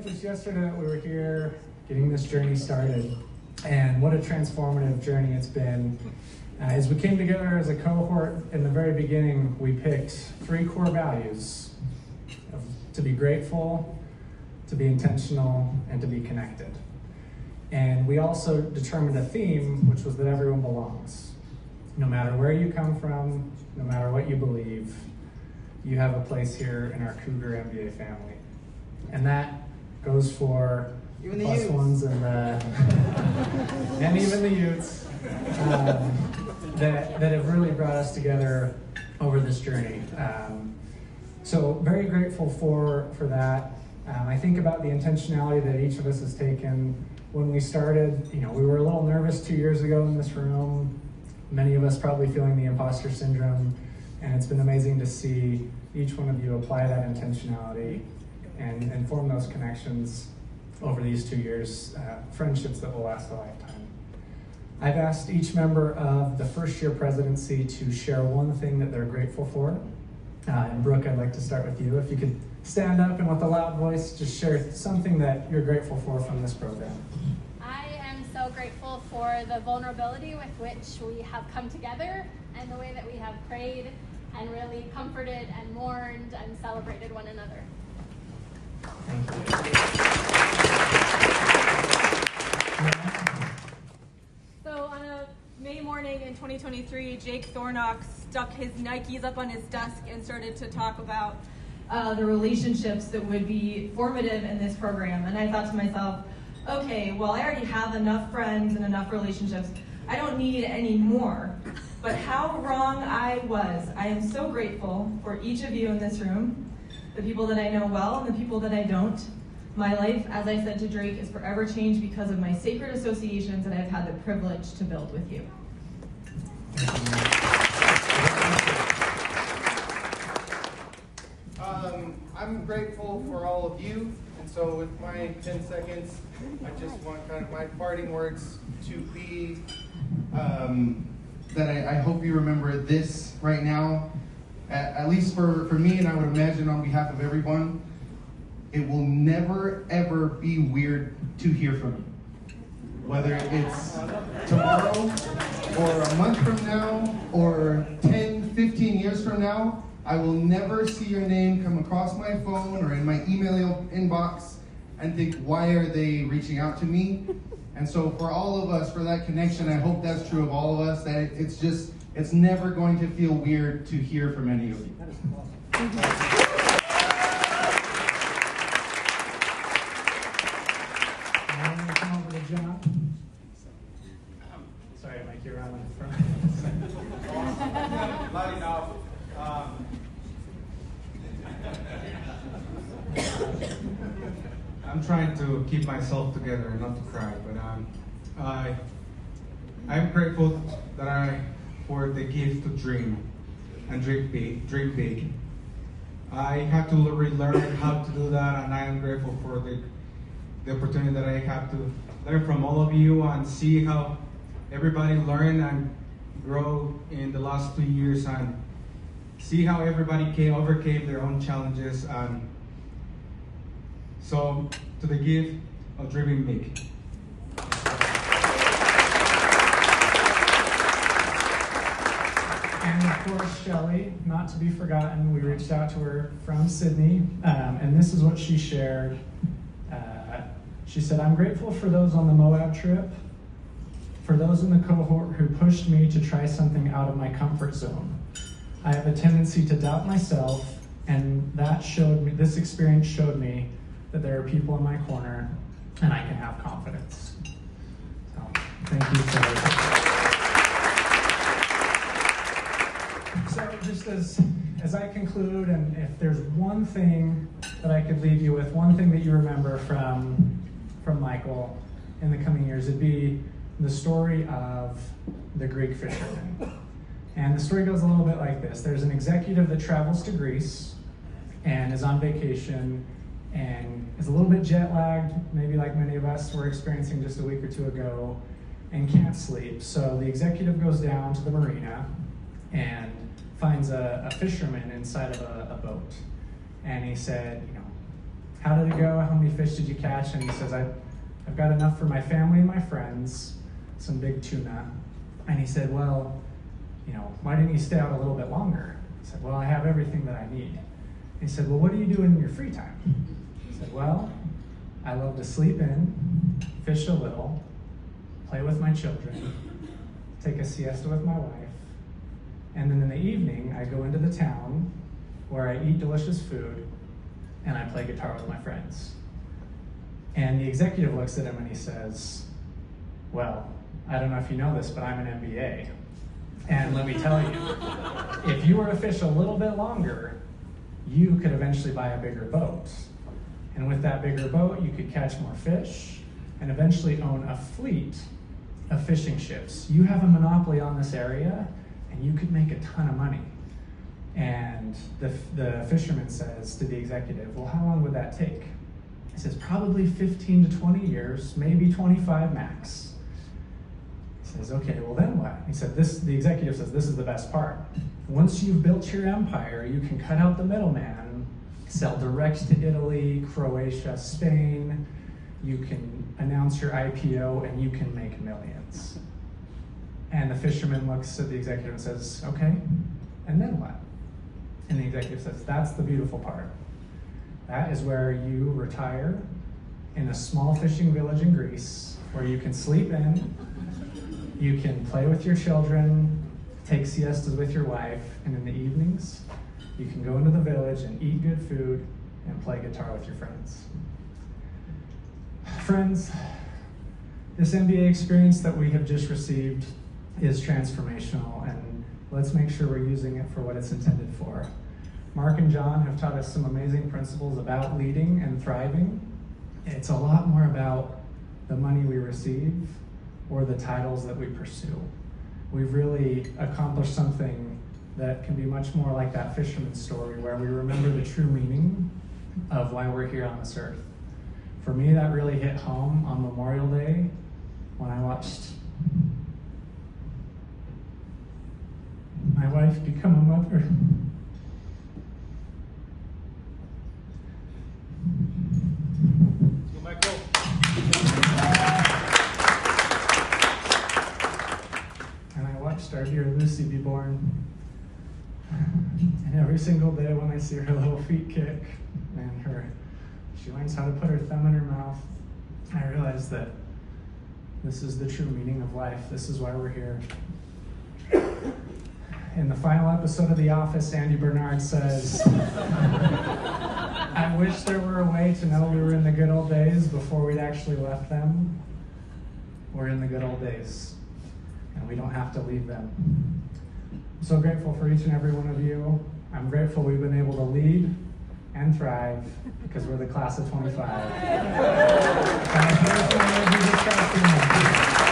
like just yesterday that we were here getting this journey started, and what a transformative journey it's been. As we came together as a cohort in the very beginning, we picked 3 core values: to be grateful, to be intentional, and to be connected. And we also determined a theme, which was that everyone belongs. No matter where you come from, no matter what you believe, you have a place here in our Cougar EMBA family. And that goes for even the plus youths. Ones and and even the youths that have really brought us together over this journey. So very grateful for that. I think about the intentionality that each of us has taken. When we started, we were a little nervous 2 years ago in this room. Many of us probably feeling the imposter syndrome, and it's been amazing to see each one of you apply that intentionality and form those connections over these 2 years, friendships that will last a lifetime. I've asked each member of the first year presidency to share one thing that they're grateful for. And Brooke, I'd like to start with you. If you could stand up and with a loud voice, just share something that you're grateful for from this program. I am so grateful for the vulnerability with which we have come together and the way that we have prayed and really comforted and mourned and celebrated one another. Thank you. So on a May morning in 2023, Jake Thornock stuck his Nikes up on his desk and started to talk about the relationships that would be formative in this program. And I thought to myself, okay, well, I already have enough friends and enough relationships. I don't need any more. But how wrong I was. I am so grateful for each of you in this room, the people that I know well and the people that I don't. My life, as I said to Drake, is forever changed because of my sacred associations that I've had the privilege to build with you. I'm grateful for all of you, and so with my 10 seconds, I just want kind of my parting words to be that I hope you remember this right now, at least for me, and I would imagine on behalf of everyone. It will never, ever be weird to hear from you. Whether it's tomorrow, or a month from now, or 10, 15 years from now, I will never see your name come across my phone or in my email inbox and think, why are they reaching out to me? And so for all of us, for that connection, I hope that's true of all of us, that it's never going to feel weird to hear from any of you. John. Sorry, Mike, you're around in front. Loud enough. I'm trying to keep myself together and not to cry, but I'm grateful that for the gift to dream and dream big. I had to relearn how to do that, and I am grateful for the opportunity that I have to learn from all of you and see how everybody learned and grow in the last 2 years, and see how everybody overcame their own challenges. And so, to the gift of dreaming big. And of course, Shelly, not to be forgotten, we reached out to her from Sydney, and this is what she shared. She said, I'm grateful for those on the Moab trip, for those in the cohort who pushed me to try something out of my comfort zone. I have a tendency to doubt myself, and this experience showed me that there are people in my corner, and I can have confidence. So, thank you, Shelly. So just as I conclude, and if there's one thing that I could leave you with, one thing that you remember from Michael in the coming years, it'd be the story of the Greek fisherman. And the story goes a little bit like this. There's an executive that travels to Greece and is on vacation and is a little bit jet lagged, maybe like many of us were experiencing just a week or two ago, and can't sleep. So the executive goes down to the marina and finds a fisherman inside of a boat. And he said, how did it go? How many fish did you catch? And he says, I've got enough for my family and my friends, some big tuna. And he said, well, why didn't you stay out a little bit longer? He said, well, I have everything that I need. He said, well, what do you do in your free time? He said, well, I love to sleep in, fish a little, play with my children, take a siesta with my wife, and then in the evening, I go into the town where I eat delicious food and I play guitar with my friends. And the executive looks at him and he says, well, I don't know if you know this, but I'm an MBA. And let me tell you, if you were to fish a little bit longer, you could eventually buy a bigger boat. And with that bigger boat, you could catch more fish and eventually own a fleet of fishing ships. You have a monopoly on this area and you could make a ton of money. And the fisherman says to the executive, well, how long would that take? He says, probably 15 to 20 years, maybe 25 max. He says, okay, well then what? He said, the executive says, this is the best part. Once you've built your empire, you can cut out the middleman, sell direct to Italy, Croatia, Spain. You can announce your IPO and you can make millions. And the fisherman looks at the executive and says, okay, and then what? And the executive says, that's the beautiful part. That is where you retire in a small fishing village in Greece where you can sleep in, you can play with your children, take siestas with your wife, and in the evenings, you can go into the village and eat good food and play guitar with your friends. Friends, this MBA experience that we have just received is transformational, and let's make sure we're using it for what it's intended for. Mark and John have taught us some amazing principles about leading and thriving. It's a lot more about the money we receive or the titles that we pursue. We've really accomplished something that can be much more like that fisherman's story where we remember the true meaning of why we're here on this earth. For me, that really hit home on Memorial Day when I watched my wife become a mother. And I watched our dear Lucy be born. And every single day when I see her little feet kick and she learns how to put her thumb in her mouth, I realize that this is the true meaning of life. This is why we're here. In the final episode of The Office, Andy Bernard says, I wish there were a way to know we were in the good old days before we'd actually left them. We're in the good old days, and we don't have to leave them. I'm so grateful for each and every one of you. I'm grateful we've been able to lead and thrive because we're the class of 25. And I'm grateful for you.